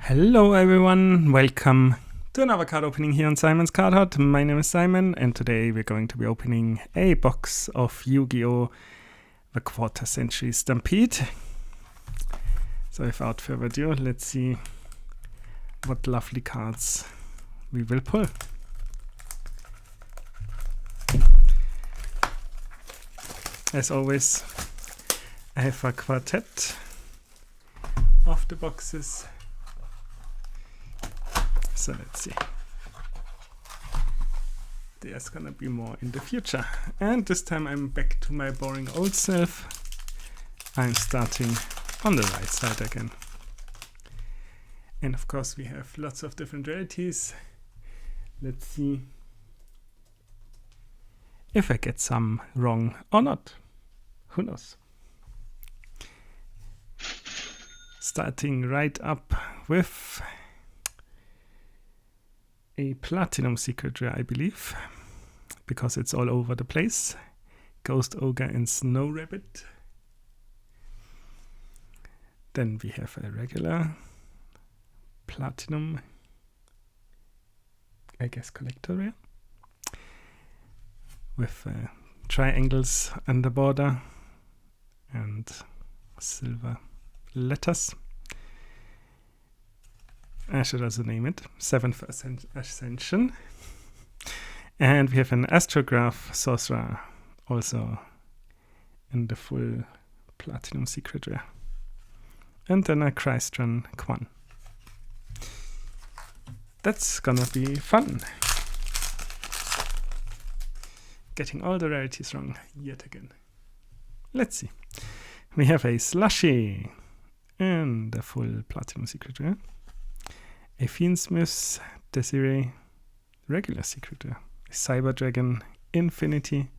Hello everyone, welcome to another card opening here on Simon's Card Hut. My name is Simon and today we're going to be opening a box of YuGiOh the Quarter Century Stampede. So without further ado, let's see what lovely cards we will pull. As always, I have a quartet of the boxes. So let's see. There's gonna be more in the future. And this time I'm back to my boring old self. I'm starting on the right side again. And of course we have lots of different rarities. Let's see if I get some wrong or not. Who knows? Starting right up with a platinum secret rare, I believe, because it's all over the place. Ghost Ogre and Snow Rabbit. Then we have a regular platinum, I guess, collector rare with triangles on the border and silver letters. I should also name it 7th Ascension. And we have an Astrograph Sorcerer, also in the full Platinum Secret Rare. And then a Christron Quan. That's gonna be fun. Getting all the rarities wrong yet again. Let's see. We have a Slushy and the full Platinum Secret Rare. A Fiendsmith's Desiree regular secret rare, a Cyber Dragon Infinity,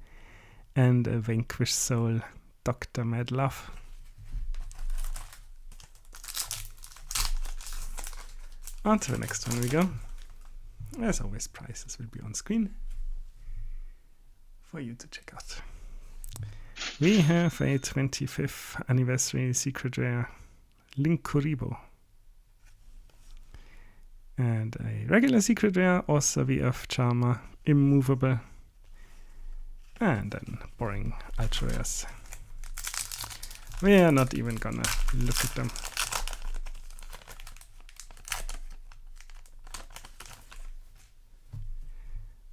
and a Vanquish Soul Dr. Mad Love. On to the next one we go. As always, prices will be on screen for you to check out. We have a 25th anniversary secret rare Linkuriboh. And a regular secret rare, also the Earth Charmer, Immovable, and then boring ultra rares. We are not even gonna look at them.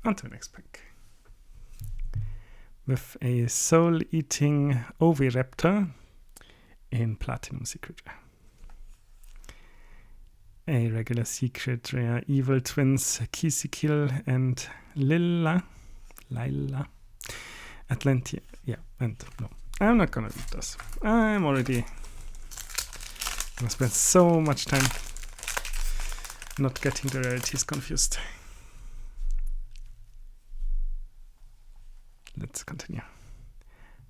On to the next pack. With a soul-eating Oviraptor in Platinum Secret Rare. A regular secret rare Evil Twins Kisikil and Lila Atlantia. Yeah, and no, I'm not gonna read those. I'm already gonna spend so much time not getting the rarities confused. Let's continue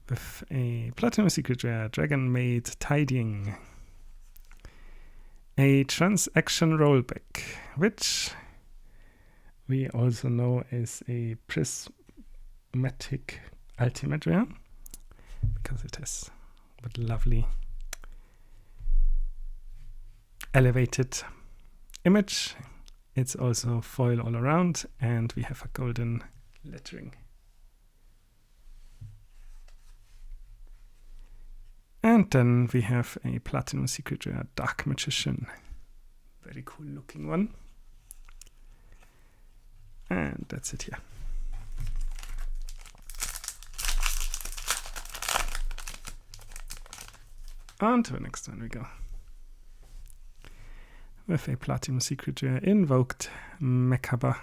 with a Platinum Secret Rare Dragon Maid Tidying. A transaction rollback, which we also know as a prismatic ultimate rare, because it has that lovely elevated image. It's also foil all around, and we have a golden lettering. And then we have a Platinum Secret Rare Dark Magician. Very cool looking one. And that's it here. On to the next one we go. With a Platinum Secret Rare Invoked Mechaba.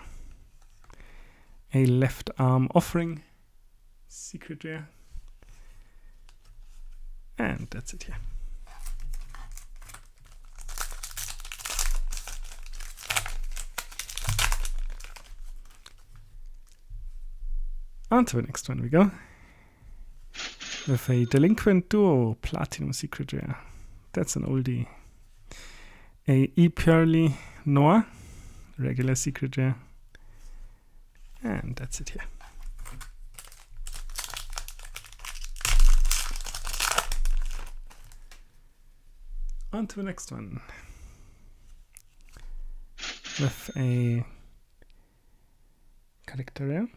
A Left Arm Offering Secret Rare. And that's it here. On to the next one we go. With a Delinquent Duo Platinum Secret Rare. That's an oldie. A E-Purely Noah regular secret rare. And that's it here. On to the next one. with a collector rare.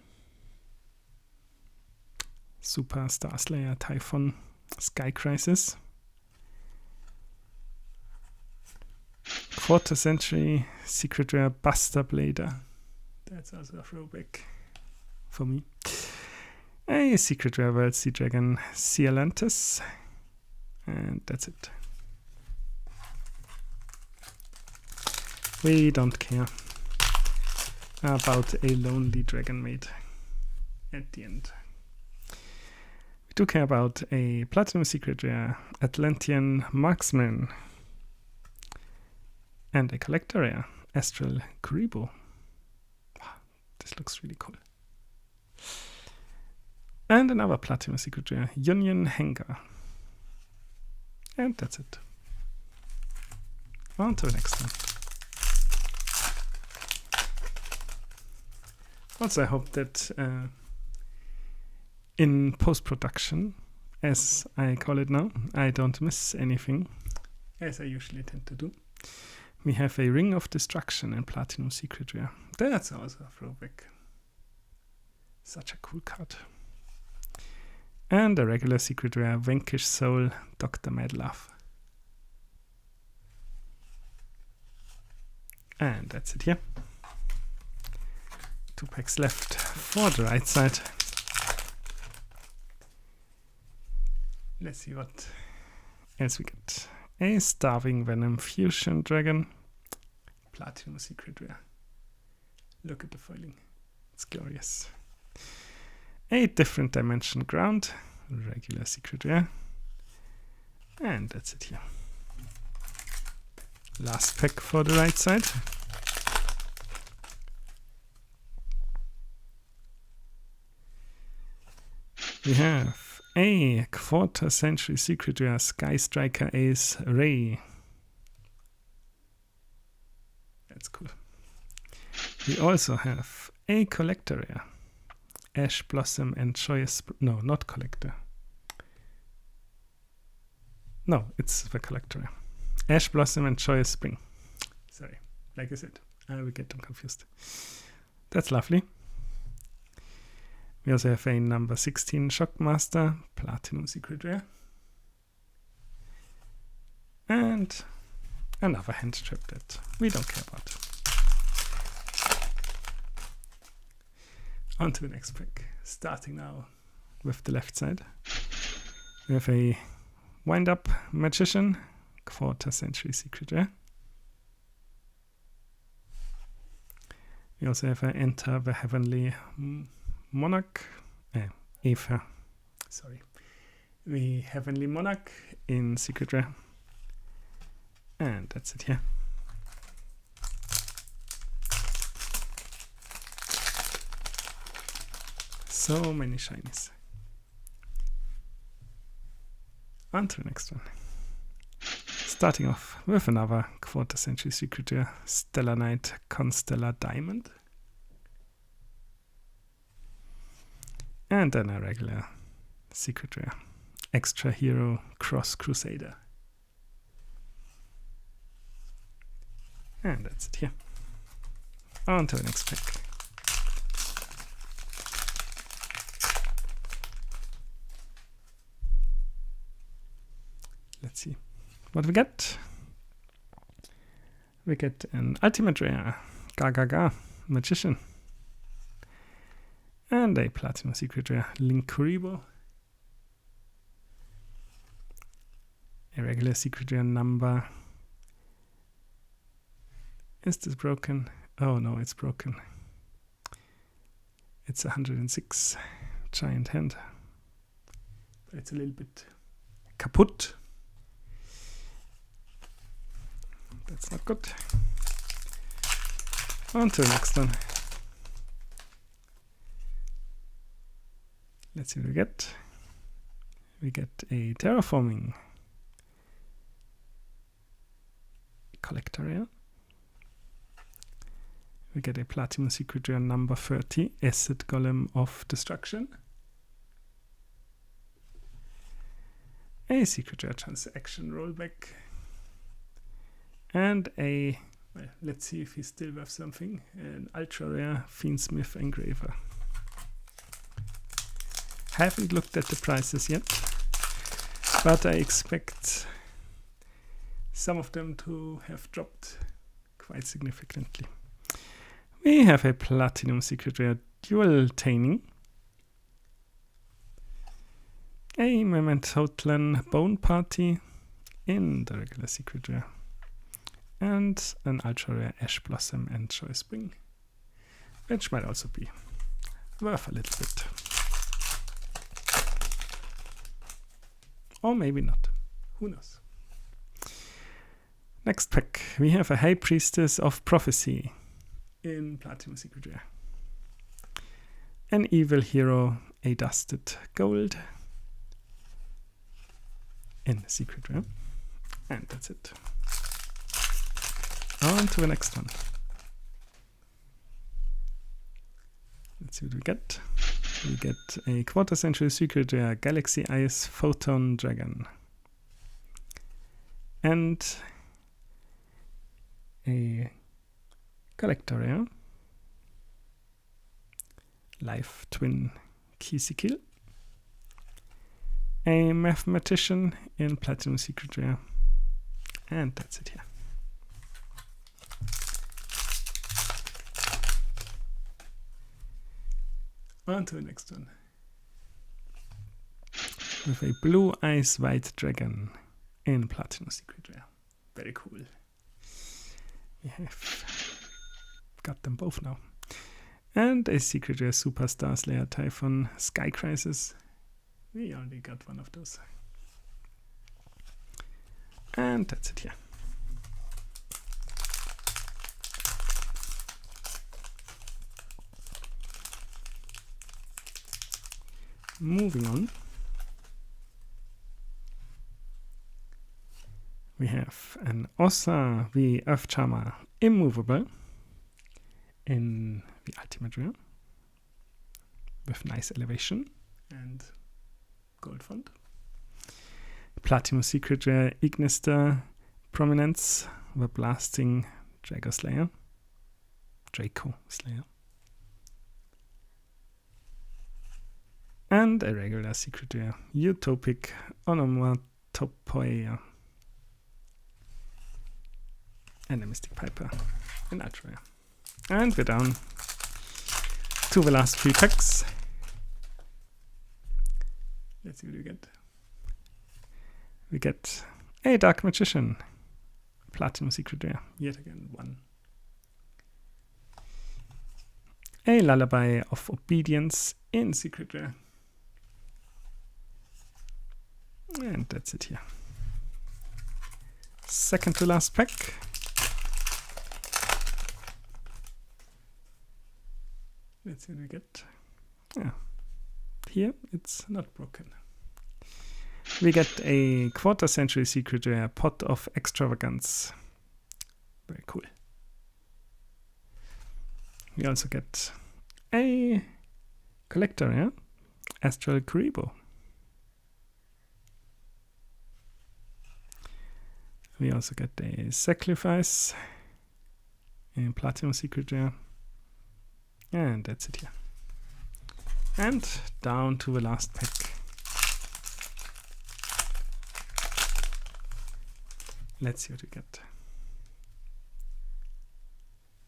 Super Star Slayer Typhon Sky Crisis. 4th Century Secret Rare Buster Blader. That's also a throwback for me. A Secret Rare World Sea Dragon Cialantis. And that's it. We don't care about a lonely dragon maid at the end. We do care about a Platinum Secret Rare Atlantean Marksman and a collector rare Astral Kuribo. This looks really cool. And another Platinum Secret Rare Union Hanger. And that's it. On to the next one. Also, I hope that in post-production, as I call it now, I don't miss anything, as I usually tend to do. We have a Ring of Destruction and Platinum Secret Rare. That's also a throwback. Such a cool card. And a regular Secret Rare Vanquish Soul Dr. Madlove. And that's it here. 2 packs left for the right side. Let's see what else we get. A Starving Venom Fusion Dragon. Platinum Secret Rare. Look at the foiling. It's glorious. A Different Dimension Ground. Regular Secret Rare. And that's it here. Last pack for the right side. We have a 4th Century Secret Rare Sky Striker Ace Ray. That's cool. We also have a collector rare. Ash Blossom and Joyous... No, not collector. No, it's the collector rare. Ash Blossom and Joyous Spring. Sorry, like I said, I will get them confused. That's lovely. We also have a number 16 Shockmaster, Platinum Secret Rare. And another hand strip that we don't care about. On to the next pack. Starting now with the left side. We have a Wind-Up Magician, 4th Century Secret Rare. We also have a Enter the Heavenly Monarch, Aether, sorry. The Heavenly Monarch in Secret Rare. And that's it here. So many shinies. On to the next one. Starting off with another 4th Century Secret Rare, Stellar Knight Constellar Diamond. And then a regular Secret Rare, Extra Hero Cross Crusader. And that's it here. On to the next pack. Let's see what we get. We get an Ultimate Rare, Gaga Magician. And a Platinum Secret Rare, Link Kuribo. A regular Secret Rare number. Is this broken? Oh no, it's broken. It's 106 Giant Hand. But it's a little bit kaputt. That's not good. On to the next one. Let's see what we get. We get a Terraforming Collector Rare. We get a Platinum Secret Rare number 30, Acid Golem of Destruction. A Secret Rare Transaction Rollback. And a Well, let's see if he's still worth something. An ultra rare Fiendsmith engraver. Haven't looked at the prices yet, but I expect some of them to have dropped quite significantly. We have a Platinum Secret Rare Dual Taming, a Mementoatlan Bone Party in the regular Secret Rare, and an Ultra Rare Ash Blossom and Choice Spring, which might also be worth a little bit. Or maybe not. Who knows? Next pack, we have a High Priestess of Prophecy in Platinum Secret Rare. An Evil Hero, a Dusted Gold in Secret Rare. And that's it. On to the next one. Let's see what we get. We get a Quarter Century Secret Rare Galaxy Eyes Photon Dragon. And a Collector Rare Life Twin Kisikil. A Mathematician in Platinum Secret Rare. And that's it here. On to the next one. With a Blue Eyes White Dragon in Platinum Secret Rare. Very cool. We have got them both now. And a Secret Rare Superstar Slayer Typhon Sky Crisis. We already got one of those. And that's it here. Moving on. We have an Ossa the Earth Charmer Immovable in the Ultimate Rare with nice elevation and gold font. Platinum Secret Rare Ignister Prominence, the Blasting Draco Slayer. And a regular Secret Rare Utopic Onomatopoeia. And a Mystic Piper in Ultra Rare. And we're down to the last 3 packs. Let's see what we get. We get a Dark Magician, Platinum Secret Rare, yet again 1. A Lullaby of Obedience in Secret Rare. And that's it here. Second to last pack. Let's see what we get. Yeah. Here it's not broken. We get a Quarter Century Secret Rare Pot of Extravagance. Very cool. We also get a Collector Rare Astral Kuribo. We also get a Sacrifice in Platinum Secret Rare. And that's it here. And down to the last pack. Let's see what we get.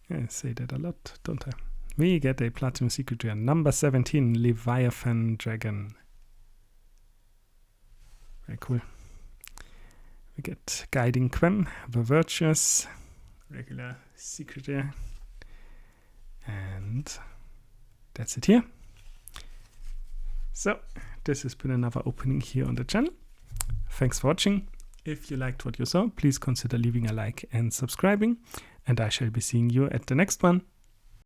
I say that a lot, don't I? We get a Platinum Secret Rare number 17 Leviathan Dragon. Very cool. We get Guiding Quem, the Virtuous, regular Secret Rare. And that's it here. So, this has been another opening here on the channel. Thanks for watching. If you liked what you saw, please consider leaving a like and subscribing. And I shall be seeing you at the next one.